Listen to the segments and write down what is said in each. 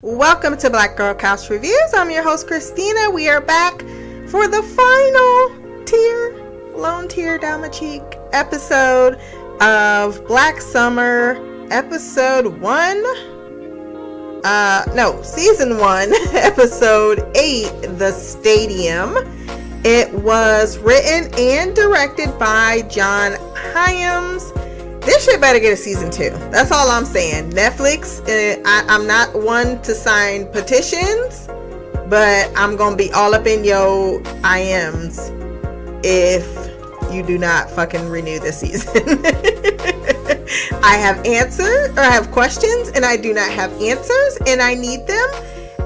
Welcome to Black Girl Couch Reviews. I'm your host, Christina. We are back for the final lone tear down my cheek episode of Black Summer, episode 1. Season 1, episode 8, The Stadium. It was written and directed by John Hyams. This shit better get a season 2. That's all I'm saying. Netflix, I'm not one to sign petitions, but I'm going to be all up in your IMs if you do not fucking renew this season. I have questions, and I do not have answers, and I need them.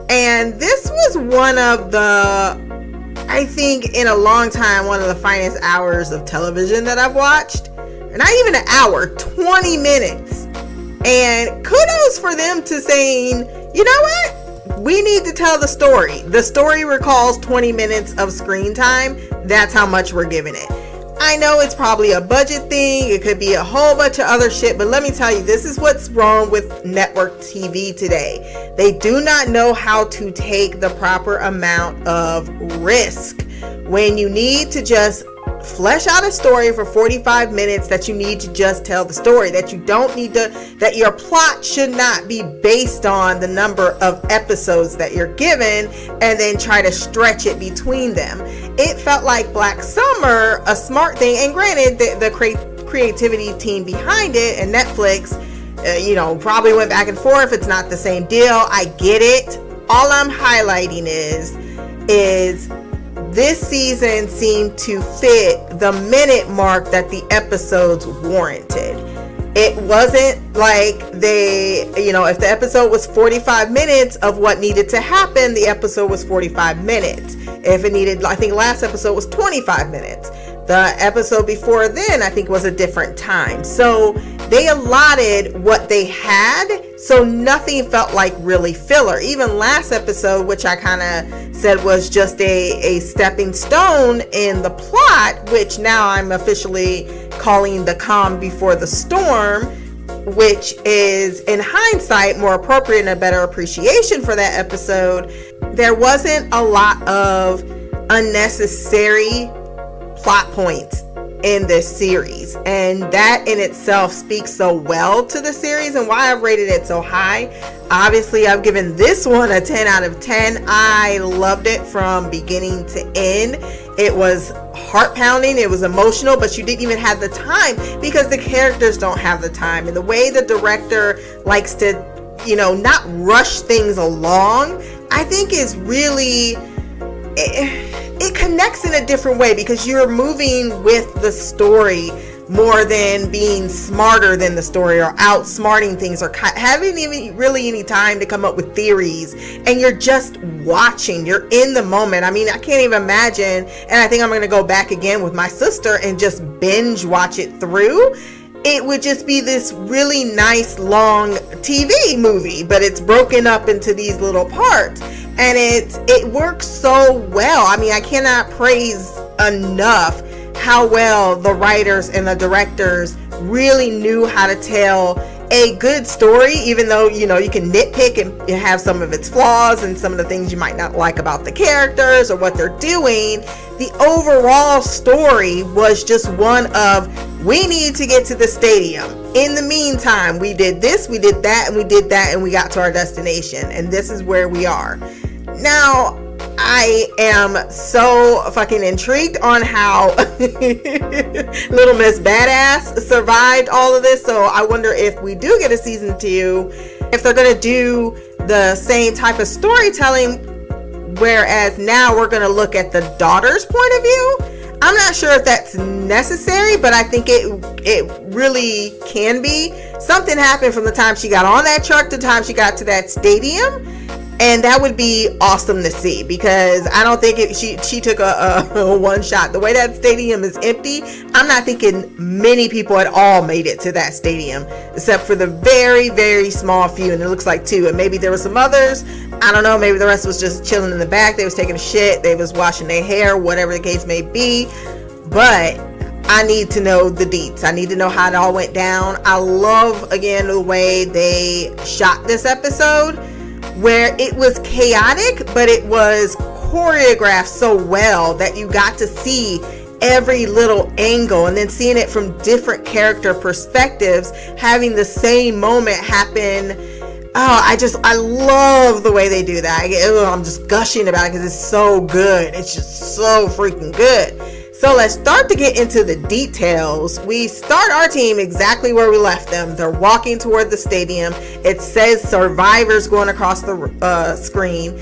And this was one of the, I think in a long time, one of the finest hours of television that I've watched. Not even an hour, 20 minutes. And kudos for them to saying, you know what? We need to tell the story. The story recalls 20 minutes of screen time. That's how much we're giving it. I know it's probably a budget thing. It could be a whole bunch of other shit. But let me tell you, this is what's wrong with network TV today. They do not know how to take the proper amount of risk when you need to just flesh out a story for 45 minutes, that you need to just tell the story, that you don't need to, that your plot should not be based on the number of episodes that you're given and then try to stretch it between them. It felt like Black Summer, a smart thing, and granted the creativity team behind it and Netflix, probably went back and forth. It's not the same deal. I get it. All I'm highlighting is this season seemed to fit the minute mark that the episodes warranted. It wasn't like if the episode was 45 minutes of what needed to happen, the episode was 45 minutes. If it needed, I think last episode was 25 minutes. The episode before then, I think, was a different time. So they allotted what they had, so nothing felt like really filler. Even last episode, which I kind of said was just a stepping stone in the plot, which now I'm officially calling the calm before the storm, which is in hindsight more appropriate and a better appreciation for that episode. There wasn't a lot of unnecessary plot points in this series, and that in itself speaks so well to the series and why I've rated it so high. Obviously, I've given this one a 10 out of 10. I loved it from beginning to end. It was heart-pounding, it was emotional, but you didn't even have the time because the characters don't have the time. And the way the director likes to, not rush things along, I think is really... It connects in a different way because you're moving with the story more than being smarter than the story or outsmarting things or having even really any time to come up with theories, and you're just watching. You're in the moment. I mean, I can't even imagine, and I think I'm going to go back again with my sister and just binge watch it through. It would just be this really nice long TV movie, but it's broken up into these little parts, and it works so well. I mean, I cannot praise enough how well the writers and the directors really knew how to tell a good story, even though, you can nitpick and have some of its flaws and some of the things you might not like about the characters or what they're doing. The overall story was just one of, we need to get to the stadium. In the meantime, we did this, we did that, and we did that, and we got to our destination. And this is where we are. Now, I am so fucking intrigued on how Little Miss Badass survived all of this. So I wonder if we do get a season 2, if they're going to do the same type of storytelling, whereas now we're going to look at the daughter's point of view. I'm not sure if that's necessary, but I think it really can be. Something happened from the time she got on that truck to the time she got to that stadium. And that would be awesome to see, because I don't think she took a one shot. The way that stadium is empty, I'm not thinking many people at all made it to that stadium, except for the very, very small few. And it looks like 2. And maybe there were some others. I don't know. Maybe the rest was just chilling in the back. They was taking a shit. They was washing their hair, whatever the case may be. But I need to know the deets. I need to know how it all went down. I love, again, the way they shot this episode. where it was chaotic, but it was choreographed so well that you got to see every little angle, and then seeing it from different character perspectives, having the same moment happen. I love the way they do that. I'm just gushing about it because it's so good. It's just so freaking good. So let's start to get into the details. We start our team exactly where we left them. They're walking toward the stadium. It says survivors going across the screen.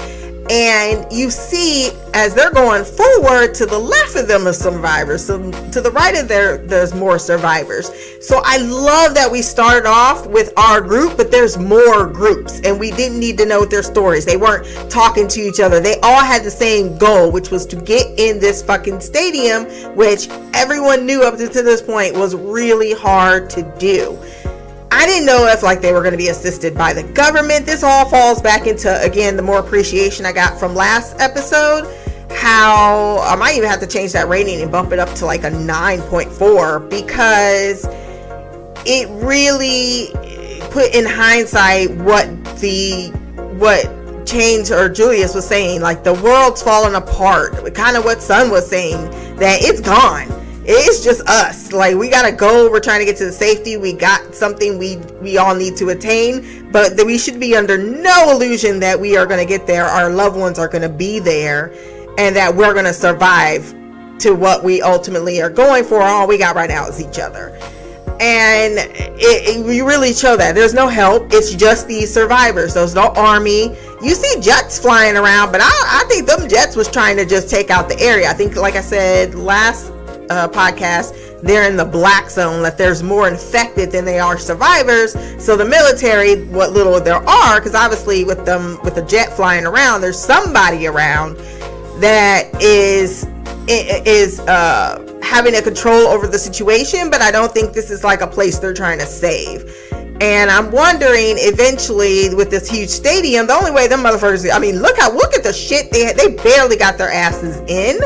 And you see, as they're going forward, to the left of them are survivors. So to the right of there's more survivors. So I love that we started off with our group, but there's more groups, and we didn't need to know their stories. They weren't talking to each other. They all had the same goal, which was to get in this fucking stadium, which everyone knew up to this point was really hard to do. I didn't know if they were going to be assisted by the government. This all falls back into, again, the more appreciation I got from last episode. How I might even have to change that rating and bump it up to a 9.4, because it really put in hindsight what Chains or Julius was saying. The world's falling apart. Kind of what Sun was saying, that it's gone. It's just us. We got a goal. We're trying to get to the safety. We got something we all need to attain, but that we should be under no illusion that we are going to get there. Our loved ones are going to be there, and that we're going to survive to what we ultimately are going for. All we got right now is each other. And we really show that there's no help. It's just these survivors. There's no army. You see jets flying around, but I think them jets was trying to just take out the area. I think, like I said last podcast, they're in the black zone, that there's more infected than they are survivors. So the military, what little there are, because obviously with the jet flying around, there's somebody around that is having a control over the situation, but I don't think this is a place they're trying to save. And I'm wondering, eventually, with this huge stadium, the only way them motherfuckers, look at the shit they barely got their asses in.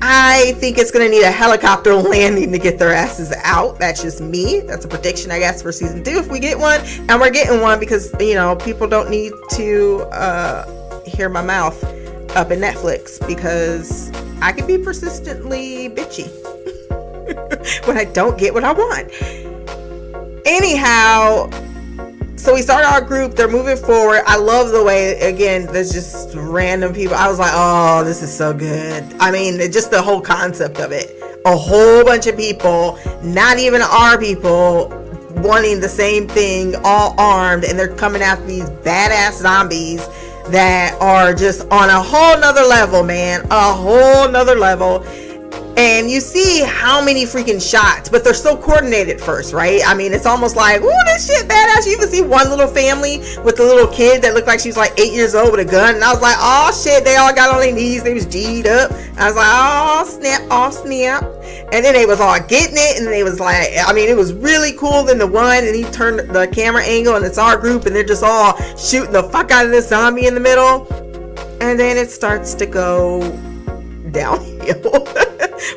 I think it's going to need a helicopter landing to get their asses out. That's just me. That's a prediction, I guess, for season 2 if we get one. And we're getting one because, people don't need to hear my mouth up in Netflix, because I can be persistently bitchy when I don't get what I want. Anyhow, so we start our group. They're moving forward. I love the way, again, there's just random people. I was like, oh, this is so good. Just the whole concept of it. A whole bunch of people, not even our people, wanting the same thing, all armed, and they're coming after these badass zombies that are just on a whole nother level, man. A whole nother level. And you see how many freaking shots, but they're so coordinated first, right? It's almost like, ooh, this shit badass. You even see one little family with a little kid that looked like she was 8 years old with a gun. And I was like, oh shit, they all got on their knees. They was G'd up. I was like, oh snap, oh snap. And then they was all getting it. And they was like, it was really cool. Then the one, and he turned the camera angle, and it's our group, and they're just all shooting the fuck out of this zombie in the middle. And then it starts to go downhill.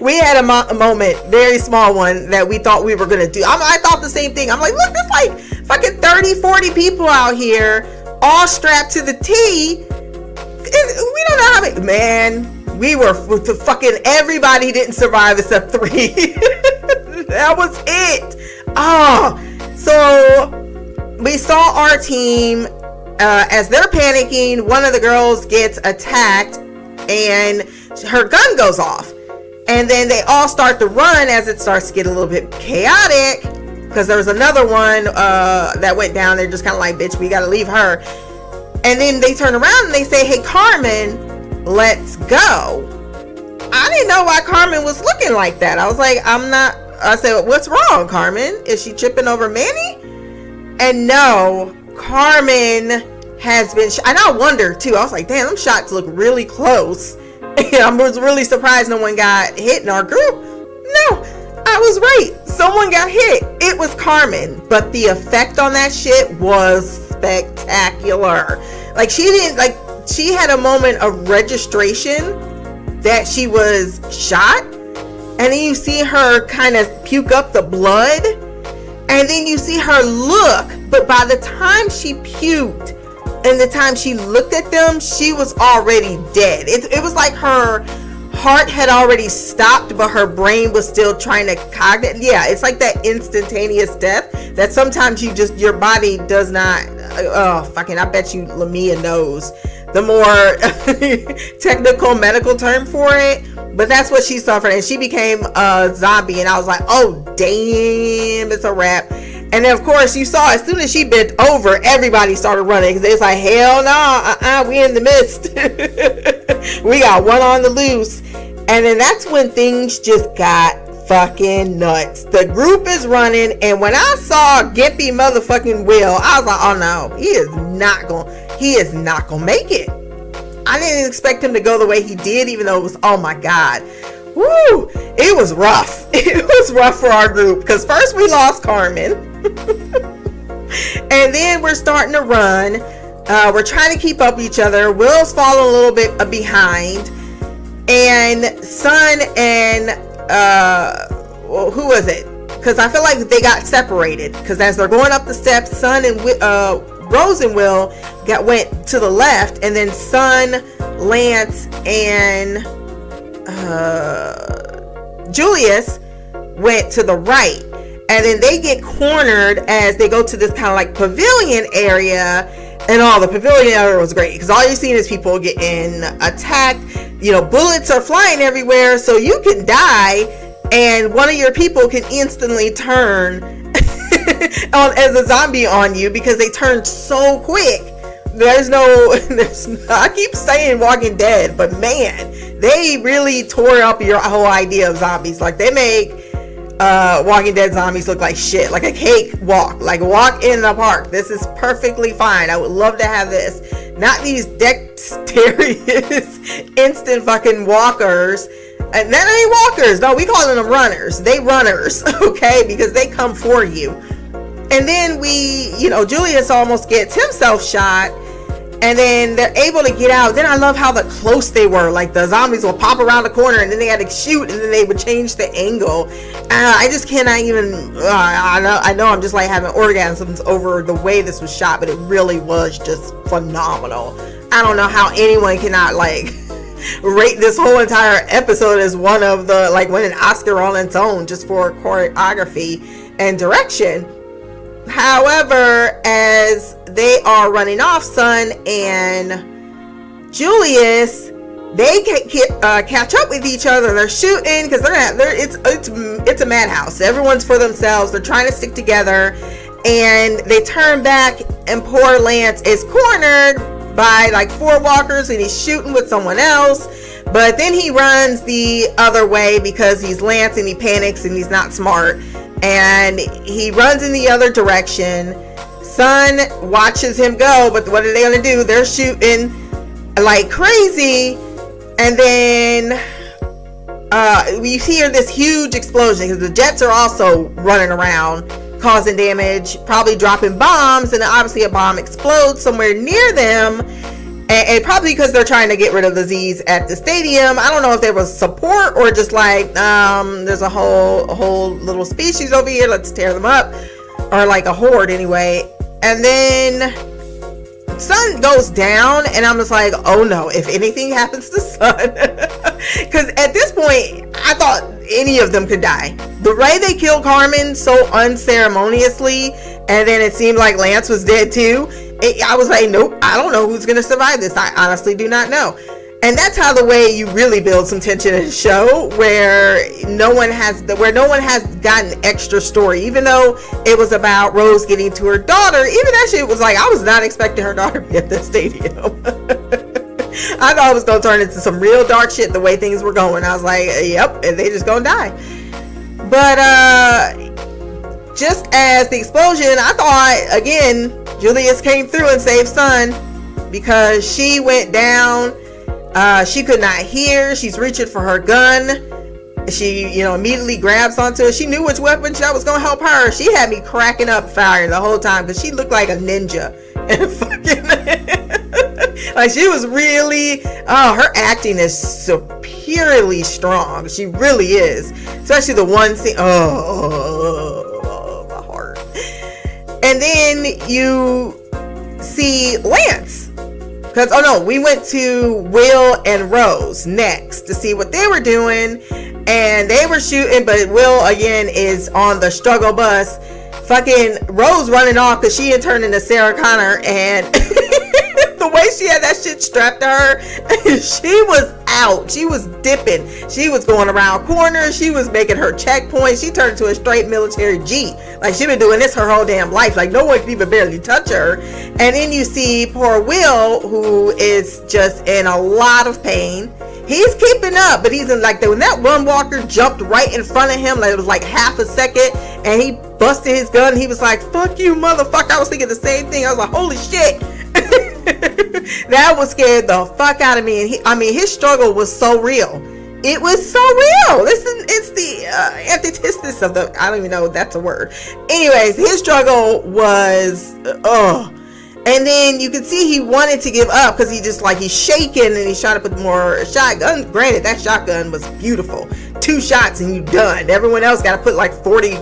We had a moment, very small one, that we thought we were going to do. I thought the same thing. I'm like, look, there's fucking 30, 40 people out here, all strapped to the T. We don't know how many. Man, we were fucking, everybody didn't survive except 3. That was it. So we saw our team, as they're panicking, one of the girls gets attacked and her gun goes off. And then they all start to run as it starts to get a little bit chaotic, because there was another one that went down. They're just kind of like, bitch, we got to leave her. And then they turn around and they say, hey, Carmen, let's go. I didn't know why Carmen was looking like that. I was like, I said, what's wrong, Carmen? Is she tripping over Manny? And no, Carmen has been and I wonder too. I was like, damn, them shots look really close. And I was really surprised no one got hit in our group. No, I was right. Someone got hit. It was Carmen. But the effect on that shit was spectacular. She had a moment of registration that she was shot. And then you see her kind of puke up the blood. And then you see her look. But by the time she puked, and the time she looked at them, she was already dead. It was like her heart had already stopped, but her brain was still trying to cognate. Yeah, it's like that instantaneous death that sometimes your body does not. I bet you Lamia knows the more technical medical term for it, but that's what she suffered, and she became a zombie. And I was like, oh damn, it's a wrap. And then of course you saw, as soon as she bent over, everybody started running, because it's like, hell no, we in the midst. We got one on the loose. And then that's when things just got fucking nuts. The group is running, and when I saw Gimpy motherfucking Will, I was like, oh no, he is not gonna make it. I didn't expect him to go the way he did, even though it was, oh my god, woo, it was rough. It was rough for our group, because first we lost Carmen, and then we're starting to run. We're trying to keep up with each other. Will's falling a little bit behind, and Sun and who was it? Because I feel like they got separated, because as they're going up the steps, Sun and Rose and Will went to the left, and then Sun, Lance, and Julius went to the right. And then they get cornered as they go to this kind of like pavilion area. And the pavilion area was great, because all you're seeing is people getting attacked. Bullets are flying everywhere, so you can die, and one of your people can instantly turn as a zombie on you, because they turn so quick. I keep saying Walking Dead, but man, they really tore up your whole idea of zombies. Like, they make Walking Dead zombies look like shit, like a cake walk, like walk in the park. This is perfectly fine. I would love to have this, not these dexterous instant fucking walkers. And that ain't walkers, no, we call them runners. They runners, okay, because they come for you. And then Julius almost gets himself shot, and then they're able to get out. Then I love how close they were. Like, the zombies will pop around the corner, and then they had to shoot, and then they would change the angle. I just cannot even, I know I'm just like having orgasms over the way this was shot, but it really was just phenomenal. I don't know how anyone cannot rate this whole entire episode as one of the, win an Oscar on its own just for choreography and direction. However, as they are running off, Sun and Julius, they catch up with each other. They're shooting, because it's a madhouse. Everyone's for themselves. They're trying to stick together, and they turn back, and poor Lance is cornered by 4 walkers, and he's shooting with someone else. But then he runs the other way, because he's Lance, and he panics, and he's not smart, and he runs in the other direction. Sun watches him go, but what are they gonna do? They're shooting like crazy, and then we hear this huge explosion, because the jets are also running around causing damage, probably dropping bombs, and obviously a bomb explodes somewhere near them, and probably because they're trying to get rid of the Z's at the stadium. I don't know if there was support, or just there's a whole little species over here, let's tear them up, or a horde anyway. And then Sun goes down, and I'm just like, oh no, if anything happens to Sun, because at this point I thought any of them could die. The way they killed Carmen so unceremoniously, and then it seemed like Lance was dead too, I was like, nope, I don't know who's gonna survive this. I honestly do not know. And that's how the way you really build some tension in a show, where no one has gotten extra story. Even though it was about Rose getting to her daughter, even that shit was I was not expecting her daughter to be at the stadium. I thought it was gonna turn into some real dark shit the way things were going. I was like, yep, and they just gonna die. But just as the explosion, I thought again Julius came through and saved Sun, because she went down. She could not hear. She's reaching for her gun. She, immediately grabs onto it. She knew which weapon that was going to help her. She had me cracking up firing the whole time, because she looked like a ninja. And fucking, she was really, her acting is superiorly strong. She really is. Especially the one scene. Oh, my heart. And then you see Lance. we went to Will and Rose next to see what they were doing, and they were shooting, but Will again is on the struggle bus. Fucking Rose running off because she had turned into Sarah Connor, and the way she had that shit strapped to her, she was out. She was dipping. She was going around corners. She was making her checkpoints. She turned into a straight military G. Like, she been doing this her whole damn life. Like, no one can even barely touch her. And then you see poor Will, who is just in a lot of pain. He's keeping up, but he's in like when that one walker jumped right in front of him, like it was like half a second, and he busted his gun. He was like, "Fuck you, motherfucker!" I was thinking the same thing. I was like, "Holy shit!" That was scared the fuck out of me. And his struggle was so real. It was so real. It's the antithesis of the. I don't even know if that's a word. Anyways, his struggle was And then you can see he wanted to give up because he's shaking, and he's trying to put more shotgun. Granted, that shotgun was beautiful. 2 shots and you done. Everyone else got to put like 40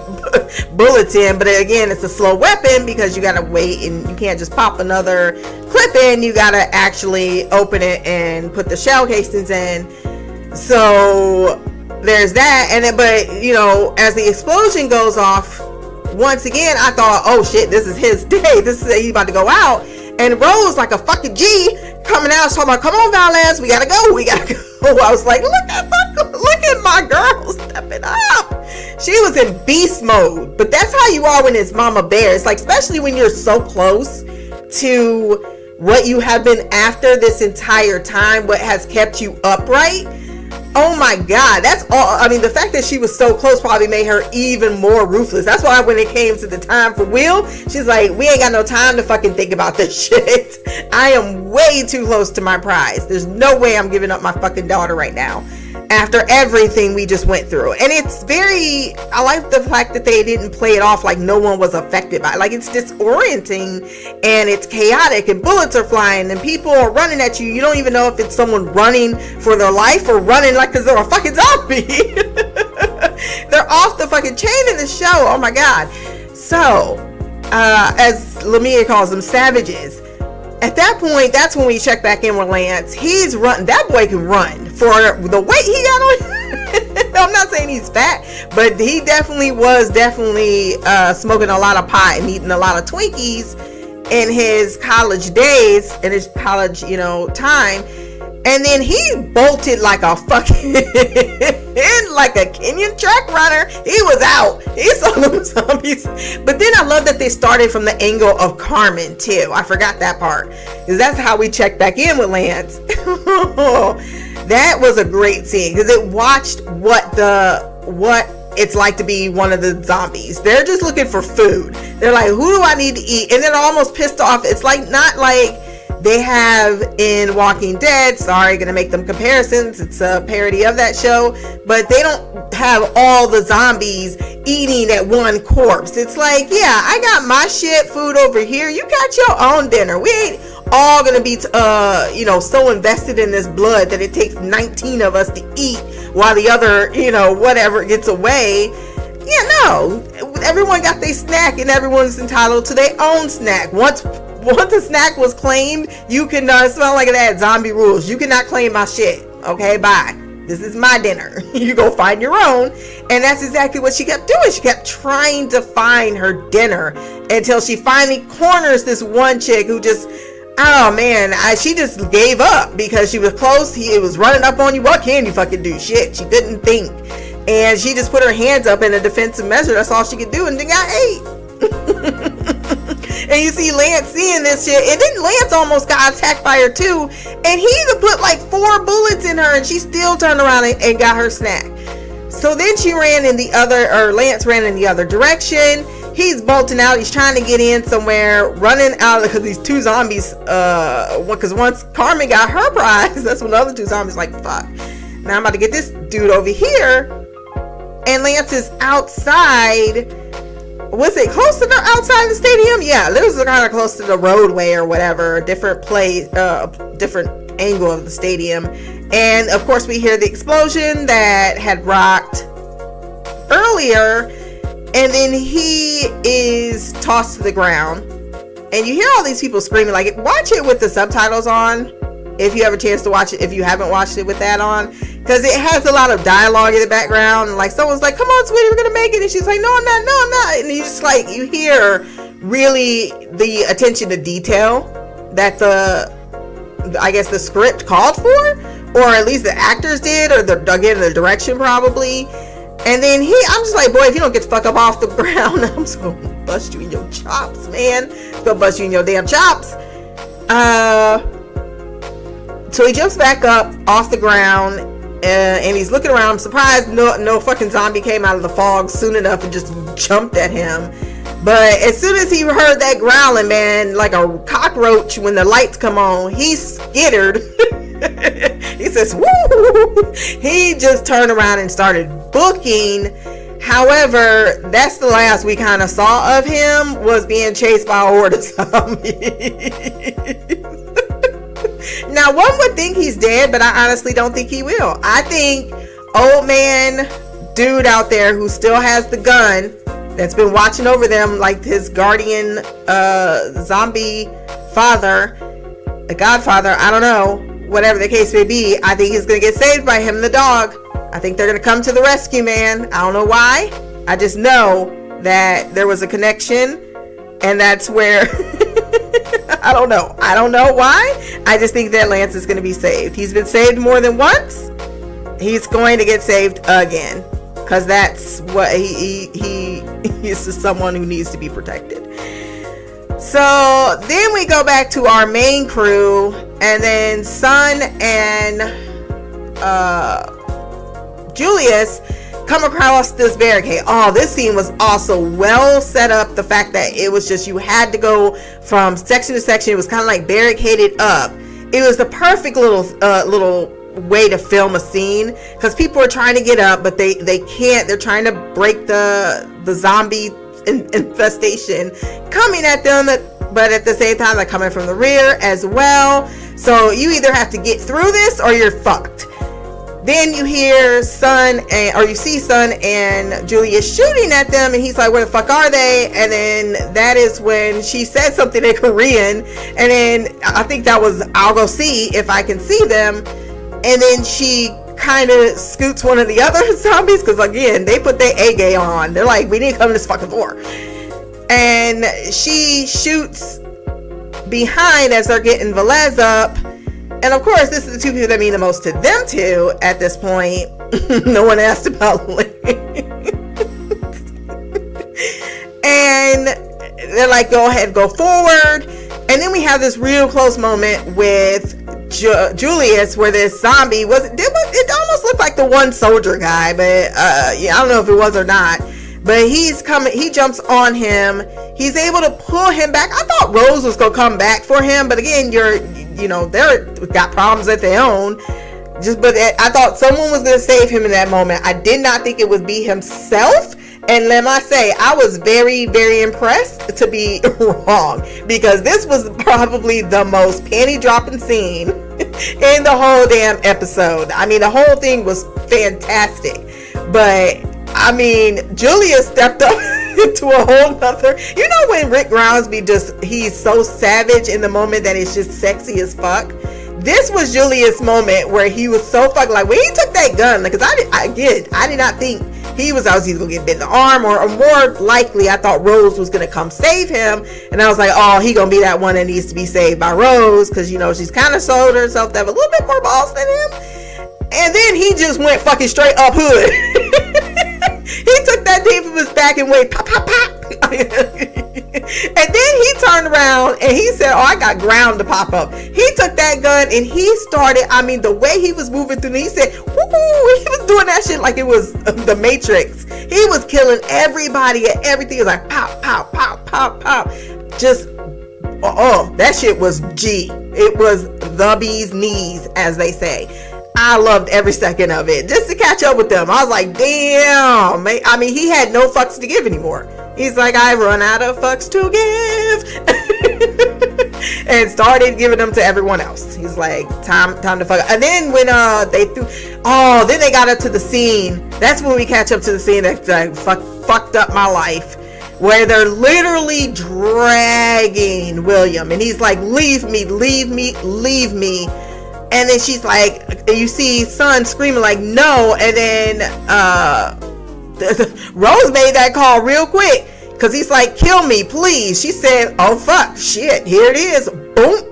bullets in. But again, it's a slow weapon because you got to wait, and you can't just pop another clip in. You got to actually open it and put the shell casings in. So there's that. And then, but as the explosion goes off, once again, I thought, oh shit, this is his day. He's about to go out. And Rose, like a fucking G, coming out, talking about, "Come on, Valance, we gotta go. I was like, look at my girl stepping up. She was in beast mode. But that's how you are when it's Mama Bear. It's like, especially when you're so close to what you have been after this entire time, what has kept you upright. Oh my God, that's all. The fact that she was so close probably made her even more ruthless. That's why when it came to the time for Will, she's like, we ain't got no time to fucking think about this shit. I am way too close to my prize. There's no way I'm giving up my fucking daughter right now after everything we just went through. And I like the fact that they didn't play it off like no one was affected by it. Like, it's disorienting and it's chaotic, and bullets are flying and people are running at you. You don't even know if it's someone running for their life or running like because they're a fucking zombie. They're off the fucking chain in the show. Oh my God. So as Lamia calls them, savages. At that point, that's when we check back in with Lance. He's running. That boy can run for the weight he got on. I'm not saying he's fat, but he definitely was smoking a lot of pot and eating a lot of Twinkies in his college days, in his college, time. And then he bolted like a fucking like a Kenyan track runner. He was out. He saw them zombies. But then I love that they started from the angle of Carmen too. I forgot that part, because that's how we checked back in with Lance. That was a great scene because it watched what it's like to be one of the zombies. They're just looking for food. They're like, who do I need to eat? And they're almost pissed off. It's like not like they have in Walking Dead. Sorry, gonna make them comparisons. It's a parody of that show, but they don't have all the zombies eating at one corpse. It's like, yeah, I got my shit food over here. You got your own dinner. We ain't all gonna be so invested in this blood that it takes 19 of us to eat while the other whatever gets away. Yeah, no, everyone got their snack and everyone's entitled to their own snack. Once a snack was claimed, you can smell like that. Zombie rules. You cannot claim my shit. Okay, bye. This is my dinner. You go find your own. And that's exactly what she kept doing. She kept trying to find her dinner until she finally corners this one chick who just, oh man, she just gave up because she was close. He was running up on you. What can you fucking do? Shit, she couldn't think. And she just put her hands up in a defensive measure. That's all she could do, and then got ate. And you see Lance seeing this shit, and then Lance almost got attacked by her too, and he even put like 4 bullets in her, and she still turned around and got her snack. So then Lance ran in the other direction. He's bolting out. He's trying to get in somewhere, running out because these 2 zombies, because once Carmen got her prize, that's when the other 2 zombies like, fuck, now I'm about to get this dude over here. And Lance is outside. Was it close to the outside the stadium? Yeah, it was kind of close to the roadway or whatever, different place, different angle of the stadium. And of course we hear the explosion that had rocked earlier, and then he is tossed to the ground, and you hear all these people screaming. Like, watch it with the subtitles on if you have a chance to watch it, if you haven't watched it with that on, because it has a lot of dialogue in the background. Like, someone's like, come on, sweetie, we're gonna make it, and she's like, no, I'm not, and you just like, you hear really the attention to detail that I guess the script called for, or at least the actors did, or the direction probably. And then I'm just like, boy, if you don't get the fuck up off the ground, I'm just gonna bust you in your chops, man. I'm gonna bust you in your damn chops. So he jumps back up off the ground, and he's looking around. I'm surprised no fucking zombie came out of the fog soon enough and just jumped at him. But as soon as he heard that growling, man, like a cockroach when the lights come on, he's skittered. He says, woo! He just turned around and started booking. However, that's the last we kind of saw of him, was being chased by a horde of zombies. Now, one would think he's dead, but I honestly don't think he will. I think old man dude out there who still has the gun, that's been watching over them like his guardian zombie father, a godfather, I don't know, whatever the case may be, I think he's gonna get saved by him and the dog. I think they're gonna come to the rescue, man. I don't know why. I just know that there was a connection, and that's where I don't know why. I just think that Lance is gonna be saved. He's been saved more than once. He's going to get saved again, because that's what he is, someone who needs to be protected. So then we go back to our main crew, and then Sun and Julius come across this barricade. Oh, this scene was also well set up. The fact that it was just, you had to go from section to section. It was kind of like barricaded up. It was the perfect little way to film a scene, because people are trying to get up, but they can't. They're trying to break the zombie infestation coming at them, but at the same time they're coming from the rear as well. So you either have to get through this or you're fucked. Then you hear you see Sun and Julius shooting at them, and he's like, where the fuck are they? And then that is when she said something in Korean, and then I think that was, I'll go see if I can see them. And then she kind of scoots one of the other zombies, because again, they put their A-game on. They're like, we need to come to this fucking door. And she shoots behind as they're getting Velez up. And of course, this is the two people that mean the most to them two at this point. No one asked about Lance. And they're like, go ahead, go forward. And then we have this real close moment with Julius, where this zombie it almost looked like the one soldier guy, but yeah, I don't know if it was or not. But he's coming, he jumps on him, he's able to pull him back. I thought Rose was gonna come back for him, but again, they're got problems of their own. But I thought someone was gonna save him in that moment. I did not think it would be himself. And let me say, I was very, very impressed to be wrong, because this was probably the most panty dropping scene in the whole damn episode. I mean, the whole thing was fantastic. But I mean, Julia stepped up into a whole nother, when Rick Grimes he's so savage in the moment that it's just sexy as fuck. This was Julius' moment where he was so fucking like, when he took that gun, because I did not think I was either gonna get bit in the arm, or more likely I thought Rose was gonna come save him, and I was like, oh, he gonna be that one that needs to be saved by Rose, because she's kind of sold herself to have a little bit more balls than him. And then he just went fucking straight up hood. He took that thing from his back and went pop pop pop. And then he turned around and he said, oh, I got ground to pop up. He took that gun and he started, the way he was moving through, he said, woo, he was doing that shit like it was the Matrix. He was killing everybody and everything. It was like pop, pop, pop, pop, pop. Just, that shit was G. It was the bee's knees, as they say. I loved every second of it, just to catch up with them. I was like, damn, man. He had no fucks to give anymore. He's like, I've run out of fucks to give. And started giving them to everyone else. He's like, time to fuck. And then when then they got up to the scene. That's when we catch up to the scene that fucked up my life. where they're literally dragging William, and he's like, leave me, leave me, leave me. And then she's like, you see Son screaming like, no. And then Rose made that call real quick, because he's like, kill me, please. She said, oh fuck, shit, here it is. Boom.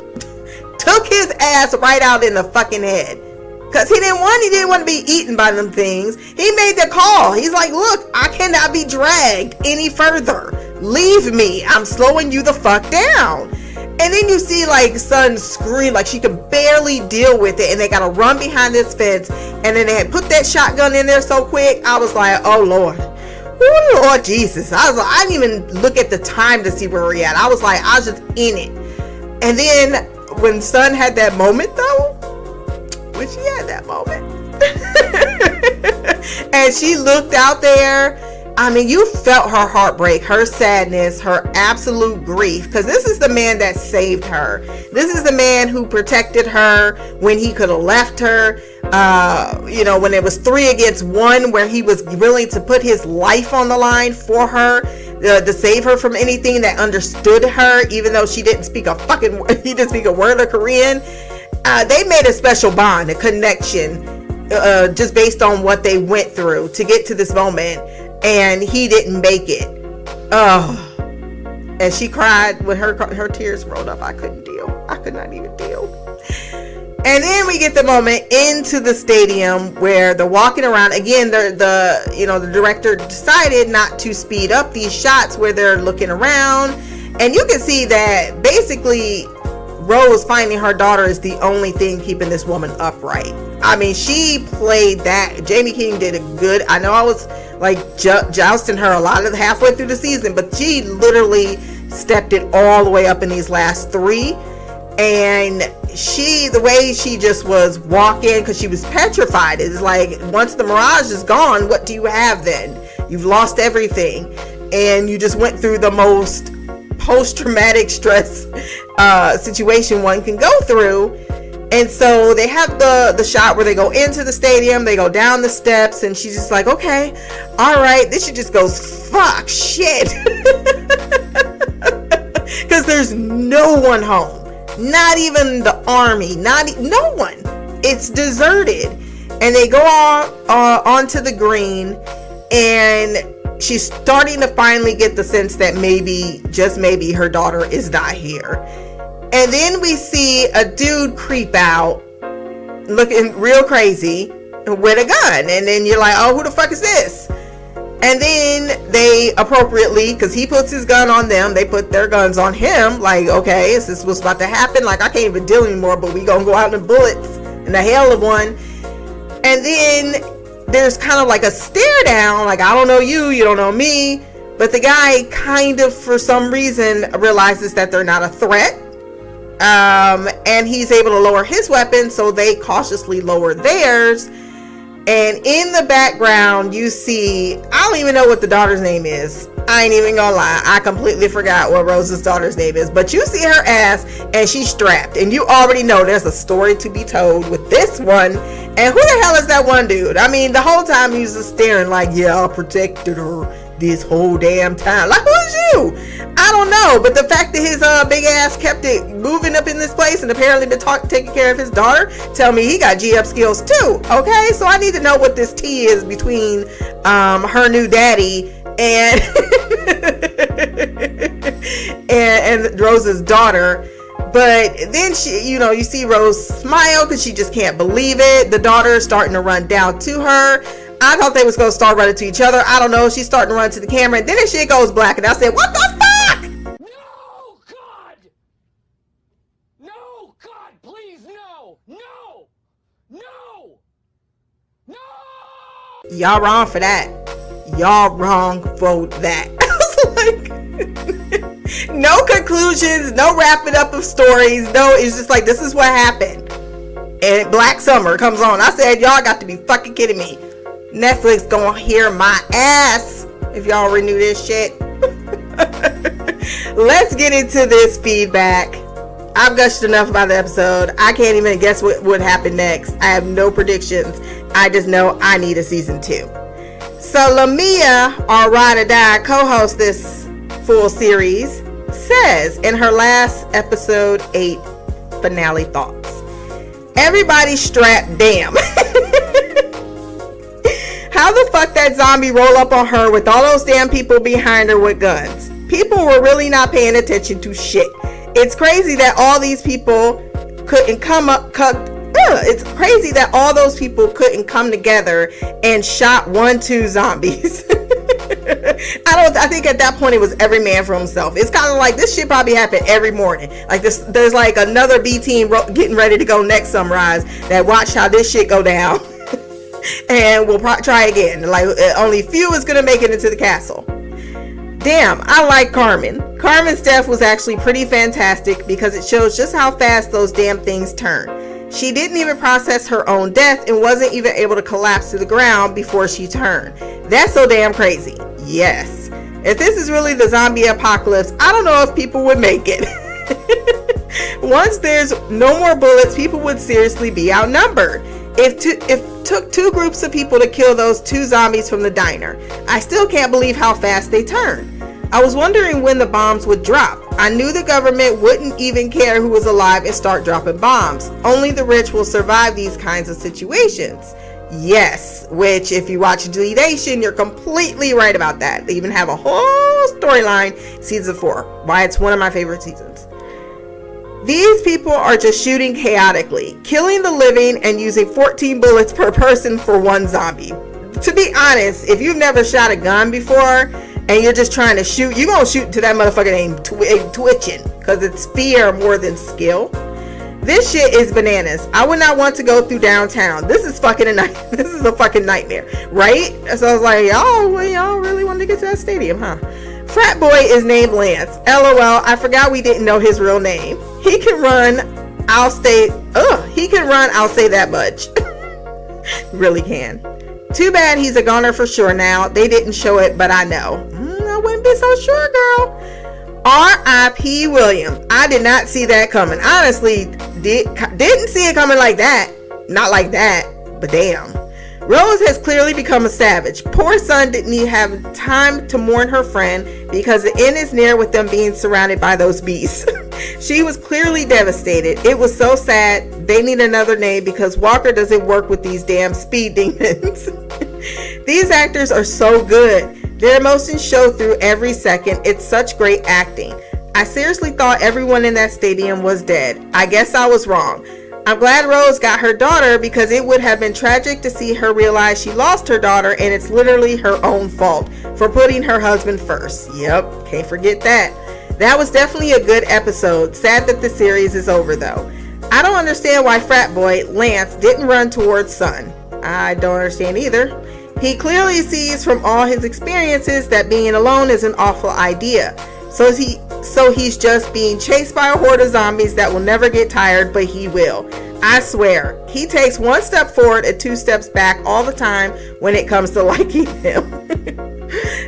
Took his ass right out in the fucking head. Because he didn't want to be eaten by them things. He made the call. He's like, look, I cannot be dragged any further. Leave me. I'm slowing you the fuck down. And then you see like Son scream, like she could barely deal with it, and they gotta run behind this fence. And then they had put that shotgun in there so quick. I was like, oh Lord. Oh Lord Jesus. I was like, I didn't even look at the time to see where we're at. I was like, I was just in it. And then when Son had that moment though, when she had that moment and she looked out there, I mean, you felt her heartbreak, her sadness, her absolute grief, because this is the man that saved her. This is the man who protected her when he could have left her, when it was 3 against 1, where he was willing to put his life on the line for her, to save her from anything, that understood her, even though he didn't speak a word of Korean. They made a special bond, a connection, just based on what they went through to get to this moment. And he didn't make it. Oh, and she cried when her tears rolled up. I couldn't deal. I could not even deal. And then we get the moment into the stadium where they're walking around again. The director decided not to speed up these shots where they're looking around, and you can see that basically Rose finding her daughter is the only thing keeping this woman upright. I mean, she played that. Jamie King did a good. I know I was like jousting her a lot of halfway through the season, but she literally stepped it all the way up in these last 3. And the way she just was walking, because she was petrified. It's like, once the mirage is gone, what do you have then? You've lost everything, and you just went through the most post-traumatic stress situation one can go through. And so they have the shot where they go into the stadium, they go down the steps, and she's just like, okay, all right. Then she just goes, fuck, shit. Because there's no one home, not even the army, no one. It's deserted. And they go onto the green, and she's starting to finally get the sense that maybe, just maybe, her daughter is not here. And then we see a dude creep out looking real crazy with a gun. And then you're like, oh, who the fuck is this? And then they appropriately, because he puts his gun on them, they put their guns on him. Like, okay, is this what's about to happen? Like, I can't even deal anymore, but we gonna go out in bullets in the hell of one. And then there's kind of like a stare down, like, I don't know you, you don't know me. But the guy kind of, for some reason, realizes that they're not a threat. And he's able to lower his weapon, so they cautiously lower theirs. And in the background, you see, I don't even know what the daughter's name is. I ain't even gonna lie, I completely forgot what Rose's daughter's name is. But you see her ass, and she's strapped, and you already know there's a story to be told with this one. And who the hell is that one dude? I mean, the whole time he was just staring like, yeah, I protected her this whole damn time. Like, who's you? I don't know, but the fact that his big ass kept it moving up in this place and apparently been taking care of his daughter, tell me he got G-up skills too. Okay, so I need to know what this tea is between her new daddy and and Rose's daughter. But then you see Rose smile because she just can't believe it. The daughter is starting to run down to her. I thought they was going to start running to each other. I don't know. She's starting to run to the camera, and then that shit goes black, and I said, what the fuck? No, God! No, God, please, no! No! No! No! Y'all wrong for that. Y'all wrong for that. I was like, no conclusions, no wrapping up of stories. No, it's just like, this is what happened. And Black Summer comes on. I said, y'all got to be fucking kidding me. Netflix gonna hear my ass if y'all renew this shit. Let's get into this feedback. I've gushed enough about the episode. I can't even guess what would happen next. I have no predictions. I just know I need a season 2. So Lamia, our Ride or Die co-host this full series, says in her last episode 8 finale thoughts. Everybody strapped, damn. How the fuck that zombie roll up on her with all those damn people behind her with guns? People were really not paying attention to shit. It's crazy that all these people couldn't it's crazy that all those people couldn't come together and shot 1-2 zombies. I think at that point it was every man for himself. It's kind of like this shit probably happened every morning. Like there's like another B team getting ready to go next sunrise that watch how this shit go down. And we'll try again. Like only few is gonna make it into the castle. Damn, I like Carmen. Carmen's death was actually pretty fantastic because it shows just how fast those damn things turn. She didn't even process her own death and wasn't even able to collapse to the ground before she turned. That's so damn crazy. Yes. If this is really the zombie apocalypse, I don't know if people would make it. Once there's no more bullets, people would seriously be outnumbered. If took 2 groups of people to kill those 2 zombies from the diner, I still can't believe how fast they turn. I was wondering when the bombs would drop. I knew the government wouldn't even care who was alive and start dropping bombs. Only the rich will survive these kinds of situations. Yes, which if you watch Deletion, you're completely right about that. They even have a whole storyline, season 4, why it's one of my favorite seasons. These people are just shooting chaotically, killing the living and using 14 bullets per person for 1 zombie. To be honest, if you've never shot a gun before and you're just trying to shoot, you're going to shoot until that motherfucker ain't twitching because it's fear more than skill. This shit is bananas. I would not want to go through downtown. This is fucking this is a fucking nightmare, right? So I was like, y'all really wanted to get to that stadium, huh? Frat boy is named Lance. LOL, I forgot we didn't know his real name. He can run, I'll say that much. Really can. Too bad he's a goner for sure now. They didn't show it, but I know. I wouldn't be so sure, girl. R.I.P. William. I did not see that coming. Honestly, didn't see it coming like that. Not like that, but damn. Rose has clearly become a savage. Poor son didn't even have time to mourn her friend because the end is near with them being surrounded by those beasts. She was clearly devastated. It was so sad. They need another name because Walker doesn't work with these damn speed demons. These actors are so good. Their emotions show through every second. It's such great acting. I seriously thought everyone in that stadium was dead. I guess I was wrong. I'm glad Rose got her daughter because it would have been tragic to see her realize she lost her daughter and it's literally her own fault for putting her husband first. Yep, can't forget that. That was definitely a good episode. Sad that the series is over though. I don't understand why frat boy Lance didn't run towards Son. I don't understand either. He clearly sees from all his experiences that being alone is an awful idea. So he's just being chased by a horde of zombies that will never get tired, but he will. I swear, he takes 1 step forward and 2 steps back all the time when it comes to liking him.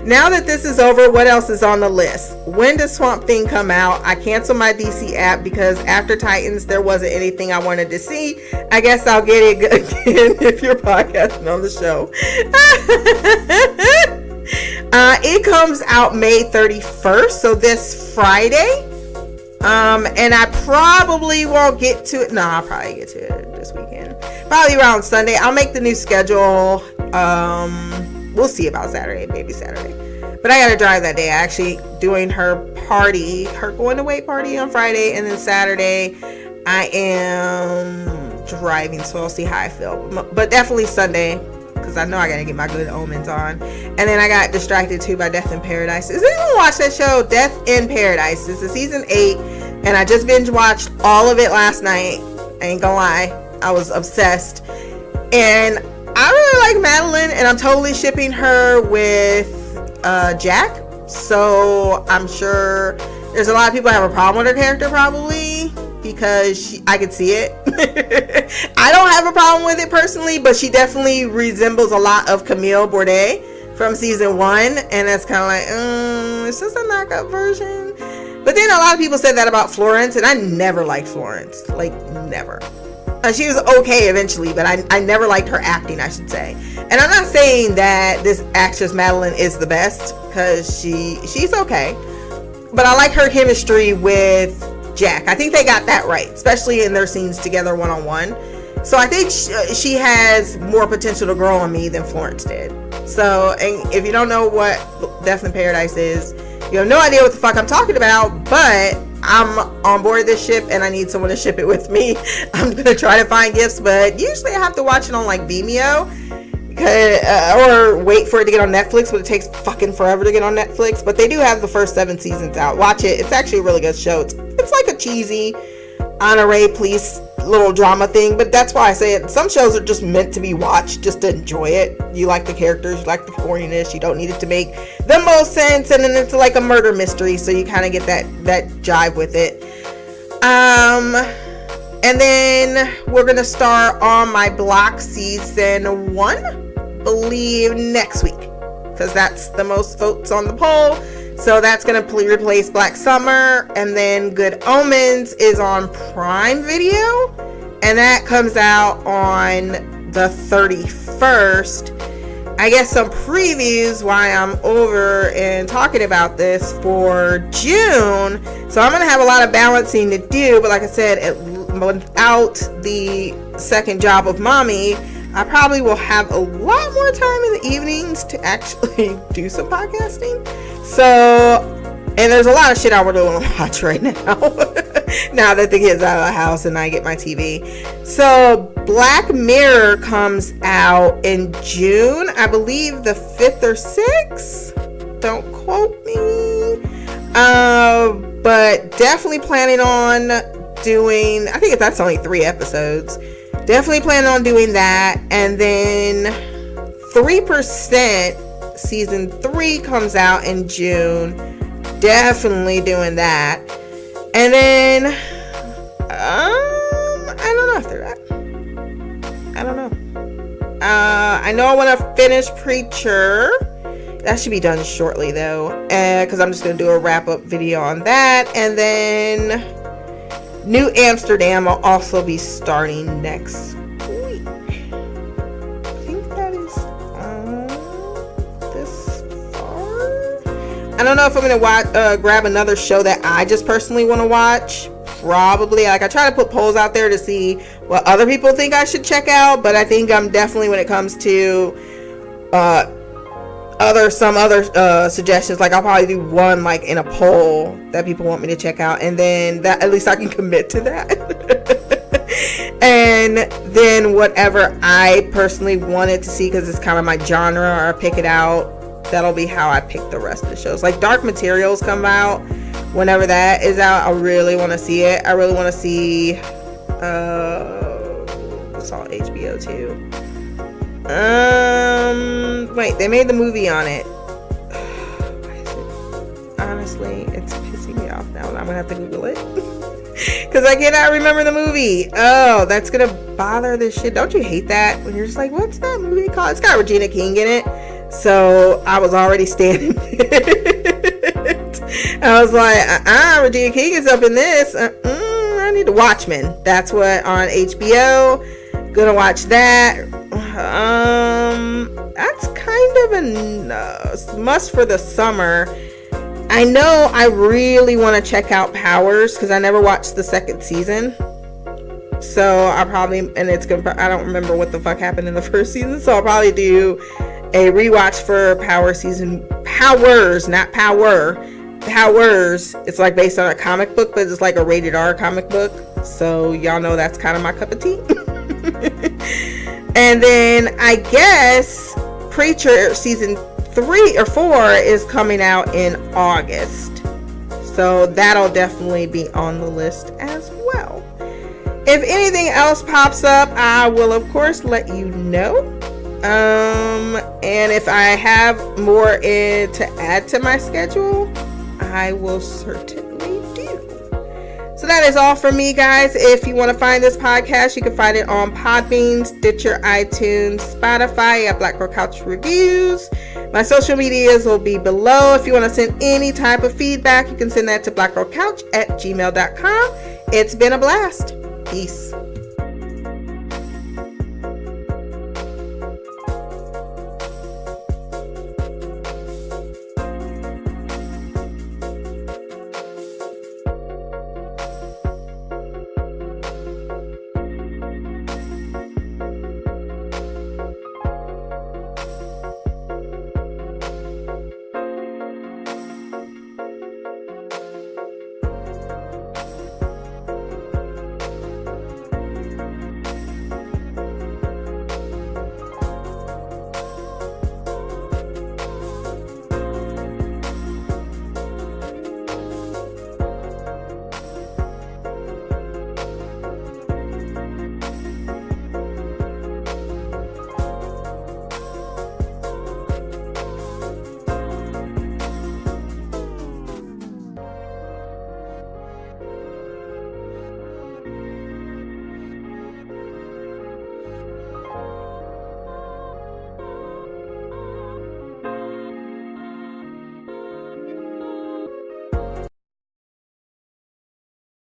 Now that this is over, what else is on the list? When does Swamp Thing come out? I canceled my DC app because after Titans, there wasn't anything I wanted to see. I guess I'll get it again if you're podcasting on the show. It comes out May 31st, so this Friday. And I probably won't get to it. No, I'll probably get to it this weekend. Probably around Sunday. I'll make the new schedule. We'll see about Saturday, maybe Saturday. But I gotta drive that day. I'm actually doing her going away party on Friday, and then Saturday I am driving, so I'll see how I feel. But definitely Sunday, because I know I gotta get my Good Omens on. And then I got distracted too by Death in Paradise. Does anyone watch that show, Death in Paradise? This is season 8, and I just binge watched all of it last night. I ain't gonna lie, I was obsessed. And I really like Madeline, and I'm totally shipping her with Jack. So I'm sure there's a lot of people that have a problem with her character, probably, because I could see it. I don't have a problem with it personally, but she definitely resembles a lot of Camille Bourdet from season 1, and that's kind of like, it's just a knockout version. But then a lot of people said that about Florence, and I never liked Florence, like never. She was okay eventually, but I never liked her acting, I should say. And I'm not saying that this actress Madeline is the best, because she's okay. but I like her chemistry with Jack. I think they got that right, especially in their scenes together one-on-one. So I think she has more potential to grow on me than Florence did. So, and if you don't know what Death in Paradise is, you have no idea what the fuck I'm talking about, but I'm on board this ship and I need someone to ship it with me. I'm going to try to find gifts, but usually I have to watch it on like Vimeo or wait for it to get on Netflix, but it takes fucking forever to get on Netflix. But they do have the first 7 seasons out. Watch it. It's actually a really good show. It's like a cheesy honorary police little drama thing, but that's why I say it. Some shows are just meant to be watched just to enjoy it. You like the characters, you like the corniness, you don't need it to make the most sense, and then it's like a murder mystery, so you kind of get that jive with it. And then we're gonna start on my block season 1, believe next week, because that's the most votes on the poll. So that's going to replace Black Summer. And then Good Omens is on Prime Video. And that comes out on the 31st. I guess some previews why I'm over and talking about this for June. So I'm going to have a lot of balancing to do. But like I said, without the second job of mommy, I probably will have a lot more time in the evenings to actually do some podcasting. So, and there's a lot of shit I would want to watch right now. Now that the kids out of the house and I get my TV. So, Black Mirror comes out in June. I believe the 5th or 6th. Don't quote me. But definitely planning on doing, I think that's only 3 episodes. Definitely planning on doing that. And then 3%. Season 3 comes out in June. Definitely doing that. And then I don't know after that. I don't know. I know I want to finish Preacher. That should be done shortly though, because I'm just going to do a wrap-up video on that. And then New Amsterdam will also be starting next week. I think that is this far. I don't know if I'm going to grab another show that I just personally want to watch. Probably. Like, I try to put polls out there to see what other people think I should check out, but I think I'm definitely, when it comes to some other suggestions, like I'll probably do one like in a poll that people want me to check out, and then that at least I can commit to that. And then whatever I personally wanted to see, because it's kind of my genre, or pick it out, that'll be how I pick the rest of the shows. Like Dark Materials come out whenever that is out. I really want to see it. I really want to see it's all HBO too. Wait, they made the movie on it. Honestly, it's pissing me off now, and I'm gonna have to Google it because I cannot remember the movie. Oh, that's gonna bother this shit. Don't you hate that when you're just like, what's that movie called? It's got Regina King in it, so I was already standing it. I was like, Regina King is up in this. I need to Watchmen. That's what on HBO. Gonna watch that. That's kind of a must for the summer. I know I really want to check out Powers because I never watched the second season. So I probably, and it's gonna, I don't remember what the fuck happened in the first season, so I'll probably do a rewatch for Powers, not Power. Powers. It's like based on a comic book, but it's like a rated R comic book. So y'all know that's kind of my cup of tea. And then I guess Preacher season 3 or 4 is coming out in August. So that'll definitely be on the list as well. If anything else pops up, I will of course let you know. And if I have more to add to my schedule, I will certainly do. So that is all from me, guys. If you want to find this podcast, you can find it on Podbean, Stitcher, iTunes, Spotify at Black Girl Couch Reviews. My social medias will be below. If you want to send any type of feedback, you can send that to blackgirlcouch@gmail.com. It's been a blast. Peace.